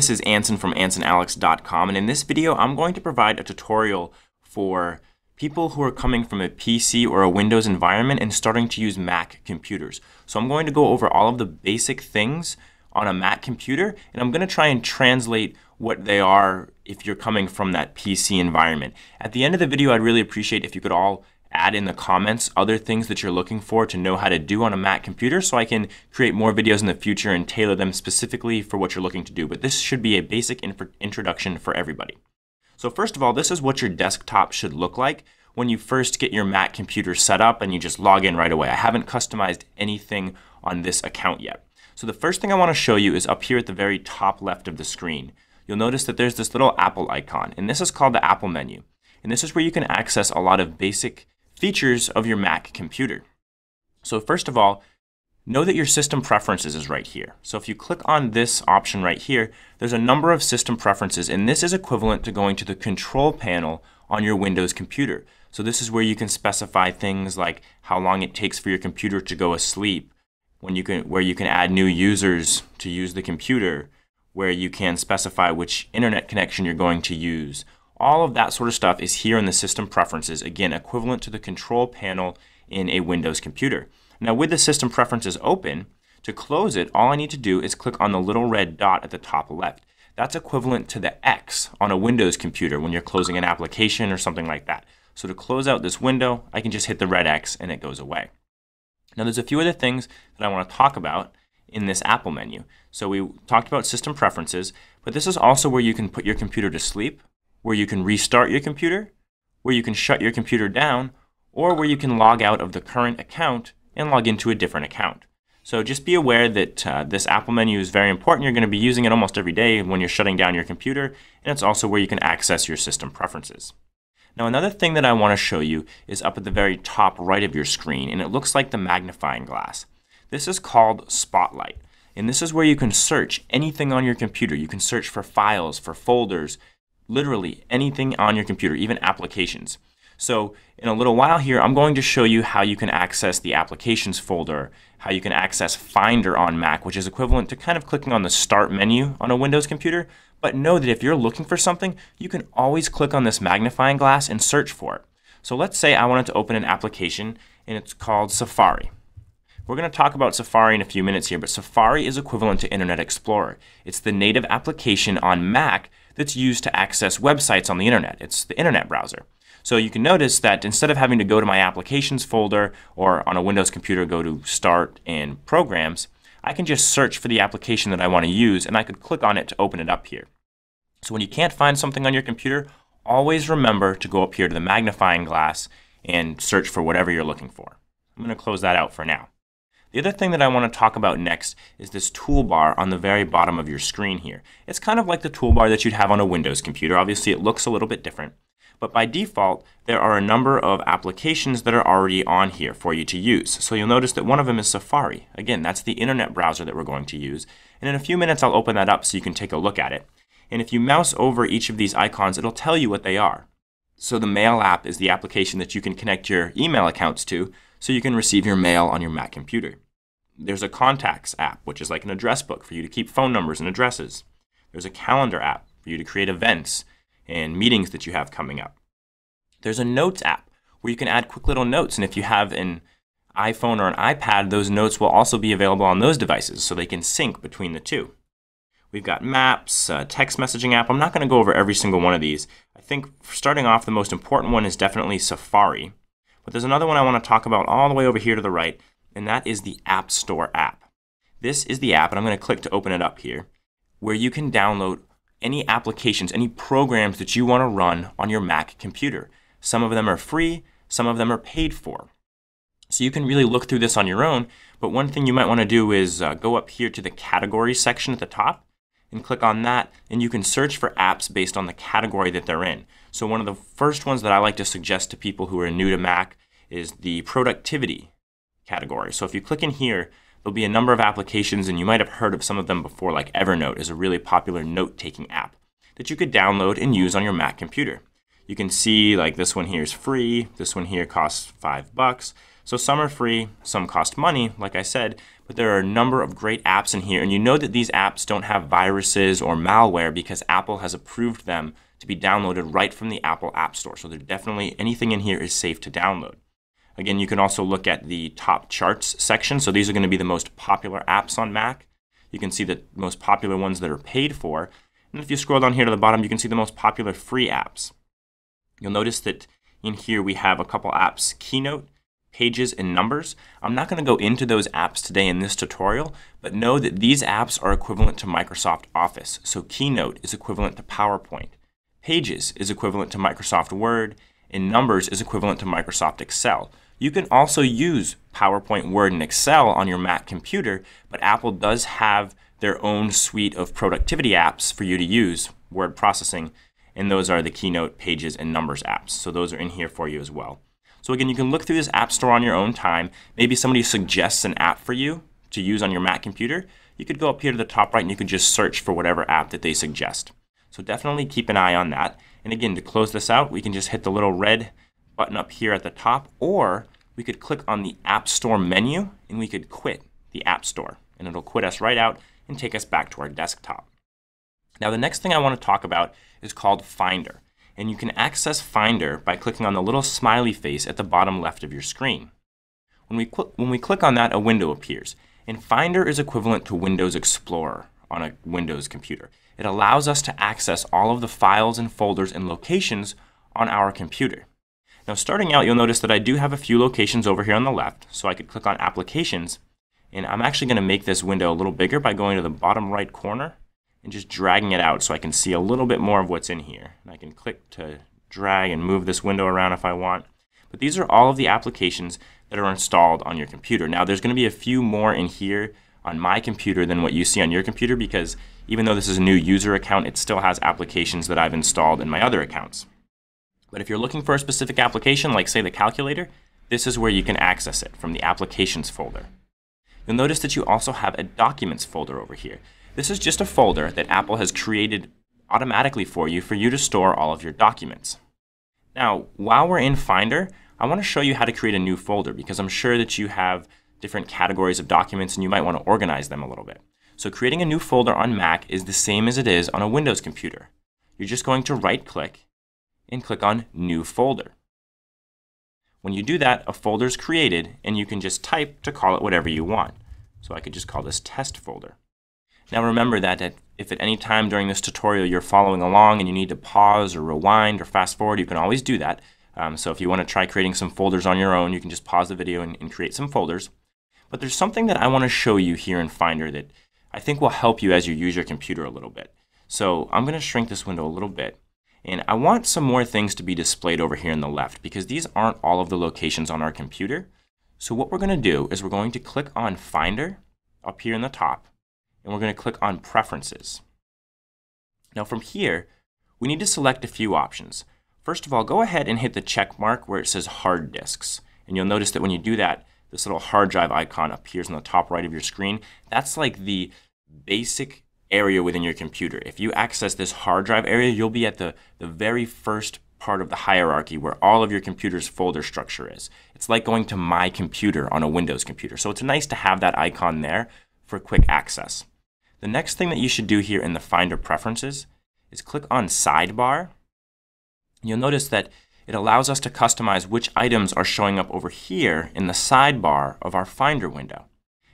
This is Anson from AnsonAlex.com, and in this video I'm going to provide a tutorial for people who are coming from a PC or a Windows environment and starting to use Mac computers. So I'm going to go over all of the basic things on a Mac computer, and I'm going to try and translate what they are if you're coming from that PC environment. At the end of the video, I'd really appreciate if you could all add in the comments other things that you're looking for to know how to do on a Mac computer, so I can create more videos in the future and tailor them specifically for what you're looking to do. But this should be a basic introduction for everybody. So first of all, this is what your desktop should look like when you first get your Mac computer set up and you just log in right away. I haven't customized anything on this account yet. So the first thing I want to show you is up here at the very top left of the screen. You'll notice that there's this little Apple icon, and this is called the Apple menu. And this is where you can access a lot of basic features of your Mac computer. So first of all, know that your system preferences is right here. So if you click on this option right here, there's a number of system preferences, and this is equivalent to going to the control panel on your Windows computer. So this is where you can specify things like how long it takes for your computer to go asleep, where you can add new users to use the computer, where you can specify which internet connection you're going to use. All of that sort of stuff is here in the system preferences, again, equivalent to the control panel in a Windows computer. Now, with the system preferences open, to close it, all I need to do is click on the little red dot at the top left. That's equivalent to the X on a Windows computer when you're closing an application or something like that. So to close out this window, I can just hit the red X and it goes away. Now, there's a few other things that I want to talk about in this Apple menu. So we talked about system preferences, but this is also where you can put your computer to sleep, where you can restart your computer, where you can shut your computer down, or where you can log out of the current account and log into a different account. So just be aware that this Apple menu is very important. You're going to be using it almost every day when you're shutting down your computer, and it's also where you can access your system preferences. Now, another thing that I want to show you is up at the very top right of your screen, and it looks like the magnifying glass. This is called Spotlight, and this is where you can search anything on your computer. You can search for files, for folders, literally anything on your computer, even applications. So in a little while here, I'm going to show you how you can access the applications folder, how you can access Finder on Mac, which is equivalent to kind of clicking on the start menu on a Windows computer. But know that if you're looking for something, you can always click on this magnifying glass and search for it. So let's say I wanted to open an application and it's called Safari. We're going to talk about Safari in a few minutes here, but Safari is equivalent to Internet Explorer. It's the native application on Mac that's used to access websites on the internet. It's the internet browser. So you can notice that instead of having to go to my applications folder or on a Windows computer go to Start and Programs, I can just search for the application that I want to use, and I could click on it to open it up here. So when you can't find something on your computer, always remember to go up here to the magnifying glass and search for whatever you're looking for. I'm going to close that out for now. The other thing that I want to talk about next is this toolbar on the very bottom of your screen here. It's kind of like the toolbar that you'd have on a Windows computer. Obviously, it looks a little bit different. But by default, there are a number of applications that are already on here for you to use. So you'll notice that one of them is Safari. Again, that's the internet browser that we're going to use. And in a few minutes, I'll open that up so you can take a look at it. And if you mouse over each of these icons, it'll tell you what they are. So the Mail app is the application that you can connect your email accounts to so you can receive your mail on your Mac computer. There's a Contacts app, which is like an address book for you to keep phone numbers and addresses. There's a Calendar app for you to create events and meetings that you have coming up. There's a Notes app where you can add quick little notes, and if you have an iPhone or an iPad, those notes will also be available on those devices so they can sync between the two. We've got Maps, text messaging app. I'm not going to go over every single one of these. I think starting off, the most important one is definitely Safari. But there's another one I want to talk about all the way over here to the right, and that is the App Store app. This is the app, and I'm going to click to open it up here, where you can download any applications, any programs that you want to run on your Mac computer. Some of them are free, some of them are paid for. So you can really look through this on your own, but one thing you might want to do is go up here to the categories section at the top and click on that, and you can search for apps based on the category that they're in. So one of the first ones that I like to suggest to people who are new to Mac is the productivity category. So if you click in here, there'll be a number of applications, and you might have heard of some of them before, like Evernote is a really popular note-taking app that you could download and use on your Mac computer. You can see like this one here is free, this one here costs $5. So some are free, some cost money, like I said, but there are a number of great apps in here. And you know that these apps don't have viruses or malware because Apple has approved them to be downloaded right from the Apple App Store. So anything in here is safe to download. Again, you can also look at the top charts section. So these are going to be the most popular apps on Mac. You can see the most popular ones that are paid for. And if you scroll down here to the bottom, you can see the most popular free apps. You'll notice that in here we have a couple apps, Keynote, Pages, and Numbers. I'm not going to go into those apps today in this tutorial, but know that these apps are equivalent to Microsoft Office. So Keynote is equivalent to PowerPoint. Pages is equivalent to Microsoft Word, and Numbers is equivalent to Microsoft Excel. You can also use PowerPoint, Word, and Excel on your Mac computer, but Apple does have their own suite of productivity apps for you to use, word processing, and those are the Keynote, Pages, and Numbers apps. So those are in here for you as well. So again, you can look through this app store on your own time. Maybe somebody suggests an app for you to use on your Mac computer. You could go up here to the top right and you could just search for whatever app that they suggest. So definitely keep an eye on that. And again, to close this out, we can just hit the little red button up here at the top, or we could click on the App Store menu and we could quit the App Store. And it'll quit us right out and take us back to our desktop. Now the next thing I want to talk about is called Finder. And you can access Finder by clicking on the little smiley face at the bottom left of your screen. When we click on that, a window appears. And Finder is equivalent to Windows Explorer on a Windows computer. It allows us to access all of the files and folders and locations on our computer. Now starting out, you'll notice that I do have a few locations over here on the left. So I could click on Applications. And I'm actually going to make this window a little bigger by going to the bottom right corner and just dragging it out so I can see a little bit more of what's in here. And I can click to drag and move this window around if I want. But these are all of the applications that are installed on your computer. Now there's going to be a few more in here on my computer than what you see on your computer, because even though this is a new user account, it still has applications that I've installed in my other accounts. But if you're looking for a specific application, like say the calculator, this is where you can access it from the Applications folder. You'll notice that you also have a Documents folder over here. This is just a folder that Apple has created automatically for you to store all of your documents. Now, while we're in Finder, I want to show you how to create a new folder, because I'm sure that you have different categories of documents and you might want to organize them a little bit. So creating a new folder on Mac is the same as it is on a Windows computer. You're just going to right-click and click on New Folder. When you do that, a folder is created and you can just type to call it whatever you want. So I could just call this Test Folder. Now remember that if at any time during this tutorial you're following along and you need to pause or rewind or fast forward, you can always do that. So if you want to try creating some folders on your own, you can just pause the video and create some folders. But there's something that I want to show you here in Finder that I think will help you as you use your computer a little bit. So I'm going to shrink this window a little bit. And I want some more things to be displayed over here on the left, because these aren't all of the locations on our computer. So what we're going to do is we're going to click on Finder up here in the top, and we're going to click on Preferences. Now from here, we need to select a few options. First of all, go ahead and hit the check mark where it says Hard Disks. And you'll notice that when you do that, this little hard drive icon appears on the top right of your screen. That's like the basic area within your computer. If you access this hard drive area, you'll be at the very first part of the hierarchy where all of your computer's folder structure is. It's like going to My Computer on a Windows computer. So it's nice to have that icon there for quick access. The next thing that you should do here in the Finder Preferences is click on Sidebar. You'll notice that it allows us to customize which items are showing up over here in the sidebar of our Finder window.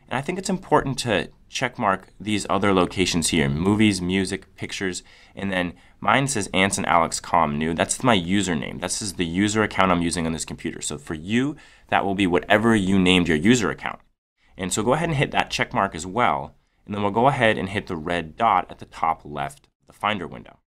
And I think it's important to checkmark these other locations here: Movies, Music, Pictures, and then mine says Anson Alex Com New. That's my username. This is the user account I'm using on this computer. So for you, that will be whatever you named your user account. And so go ahead and hit that checkmark as well. And then we'll go ahead and hit the red dot at the top left of the Finder window.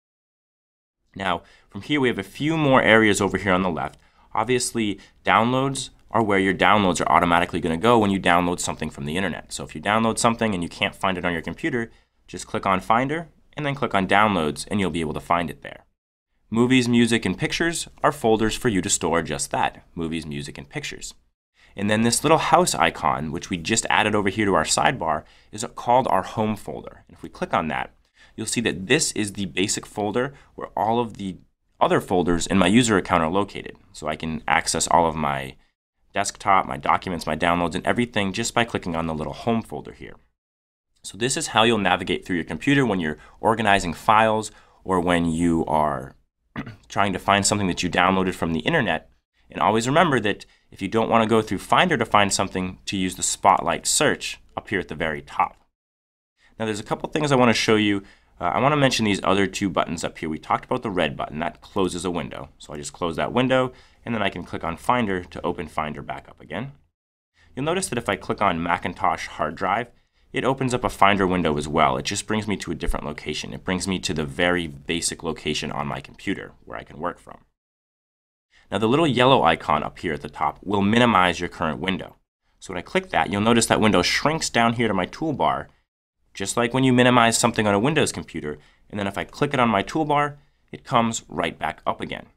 Now, from here we have a few more areas over here on the left. Obviously, downloads are where your downloads are automatically going to go when you download something from the internet. So if you download something and you can't find it on your computer, just click on Finder and then click on Downloads and you'll be able to find it there. Movies, Music, and Pictures are folders for you to store just that: Movies, Music, and Pictures. And then this little house icon, which we just added over here to our sidebar, is called our Home folder. And if we click on that, you'll see that this is the basic folder where all of the other folders in my user account are located. So I can access all of my desktop, my documents, my downloads, and everything just by clicking on the little home folder here. So this is how you'll navigate through your computer when you're organizing files or when you are trying to find something that you downloaded from the internet. And always remember that if you don't want to go through Finder to find something, to use the Spotlight search up here at the very top. Now there's a couple things I want to show you. I want to mention these other two buttons up here. We talked about the red button. That closes a window. So I just close that window, and then I can click on Finder to open Finder back up again. You'll notice that if I click on Macintosh hard drive, it opens up a Finder window as well. It just brings me to a different location. It brings me to the very basic location on my computer where I can work from. Now the little yellow icon up here at the top will minimize your current window. So when I click that, you'll notice that window shrinks down here to my toolbar, just like when you minimize something on a Windows computer. And then if I click it on my toolbar, it comes right back up again.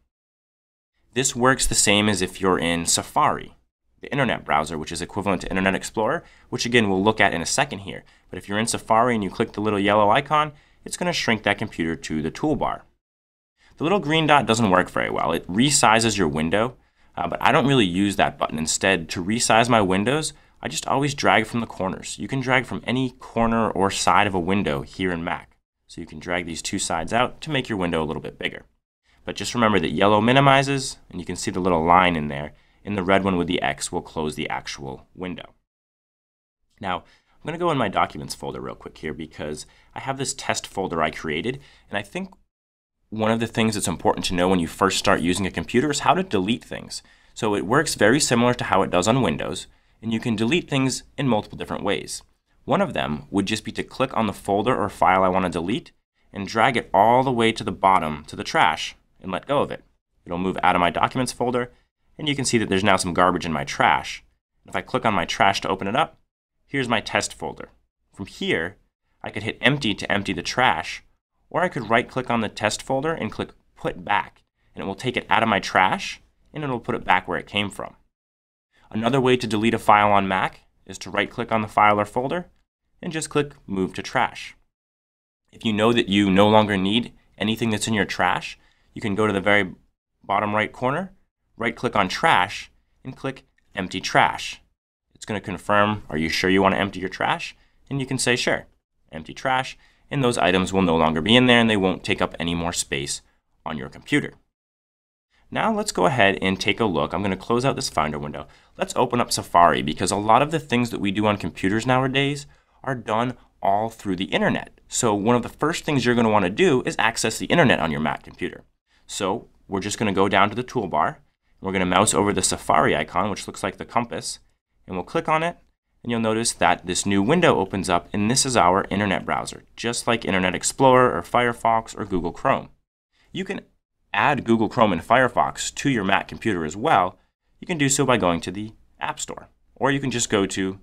This works the same as if you're in Safari, the internet browser, which is equivalent to Internet Explorer, which again we'll look at in a second here. But if you're in Safari and you click the little yellow icon, it's going to shrink that computer to the toolbar. The little green dot doesn't work very well. It resizes your window, but I don't really use that button. Instead, to resize my windows, I just always drag from the corners. You can drag from any corner or side of a window here in Mac. So you can drag these two sides out to make your window a little bit bigger. But just remember that yellow minimizes, and you can see the little line in there. And the red one with the X will close the actual window. Now, I'm going to go in my Documents folder real quick here because I have this test folder I created. And I think one of the things that's important to know when you first start using a computer is how to delete things. So it works very similar to how it does on Windows, and you can delete things in multiple different ways. One of them would just be to click on the folder or file I want to delete and drag it all the way to the bottom to the trash and let go of it. It'll move out of my Documents folder, and you can see that there's now some garbage in my trash. If I click on my trash to open it up, here's my test folder. From here, I could hit empty to empty the trash, or I could right-click on the test folder and click Put Back, and it will take it out of my trash, and it'll put it back where it came from. Another way to delete a file on Mac is to right-click on the file or folder and just click Move to Trash. If you know that you no longer need anything that's in your trash, you can go to the very bottom right corner, right-click on Trash, and click Empty Trash. It's going to confirm, are you sure you want to empty your trash? And you can say, sure, empty trash, and those items will no longer be in there and they won't take up any more space on your computer. Now let's go ahead and take a look. I'm going to close out this Finder window. Let's open up Safari because a lot of the things that we do on computers nowadays are done all through the internet. So one of the first things you're going to want to do is access the internet on your Mac computer. So we're just going to go down to the toolbar. We're going to mouse over the Safari icon, which looks like the compass, and we'll click on it, and you'll notice that this new window opens up, and this is our internet browser, just like Internet Explorer or Firefox or Google Chrome. You can add Google Chrome and Firefox to your Mac computer as well. You can do so by going to the App Store, or you can just go to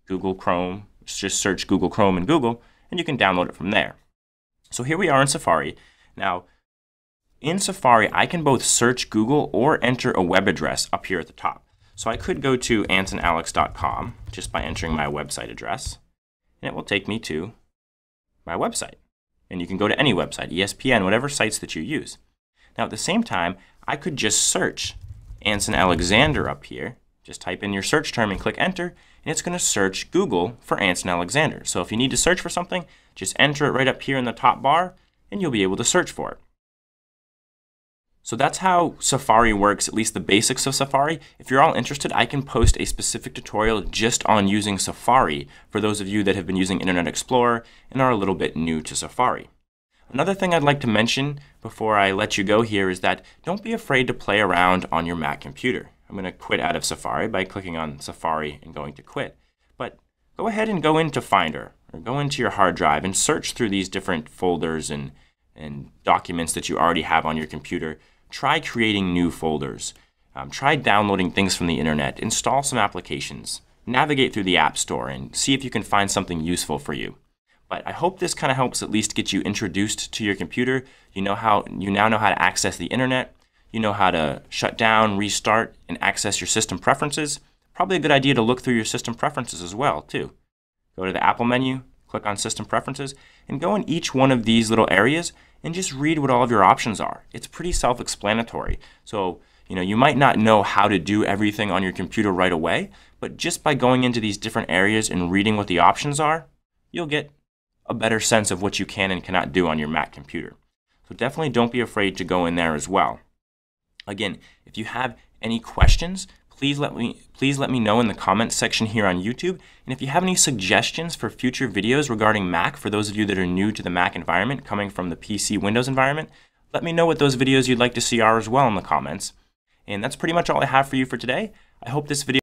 Google Chrome, just search Google Chrome in Google, and you can download it from there. So here we are in Safari. Now, in Safari, I can both search Google or enter a web address up here at the top. So I could go to AnsonAlex.com just by entering my website address, and it will take me to my website. And you can go to any website, ESPN, whatever sites that you use. Now at the same time, I could just search Anson Alexander up here. Just type in your search term and click enter, and it's going to search Google for Anson Alexander. So if you need to search for something, just enter it right up here in the top bar, and you'll be able to search for it. So that's how Safari works, at least the basics of Safari. If you're all interested, I can post a specific tutorial just on using Safari for those of you that have been using Internet Explorer and are a little bit new to Safari. Another thing I'd like to mention before I let you go here is that don't be afraid to play around on your Mac computer. I'm going to quit out of Safari by clicking on Safari and going to quit. But go ahead and go into Finder or go into your hard drive and search through these different folders and documents that you already have on your computer. Try creating new folders. Try downloading things from the internet. Install some applications. Navigate through the App Store and see if you can find something useful for you. But I hope this kind of helps at least get you introduced to your computer. You now know how to access the internet. You know how to shut down, restart, and access your system preferences. Probably a good idea to look through your system preferences as well, too. Go to the Apple menu, click on System Preferences, and go in each one of these little areas and just read what all of your options are. It's pretty self-explanatory. So, you might not know how to do everything on your computer right away, but just by going into these different areas and reading what the options are, you'll get a better sense of what you can and cannot do on your Mac computer. So definitely don't be afraid to go in there as well. Again, if you have any questions, please let me know in the comments section here on YouTube. And if you have any suggestions for future videos regarding Mac, for those of you that are new to the Mac environment, coming from the PC Windows environment, let me know what those videos you'd like to see are as well in the comments. And that's pretty much all I have for you for today. I hope this video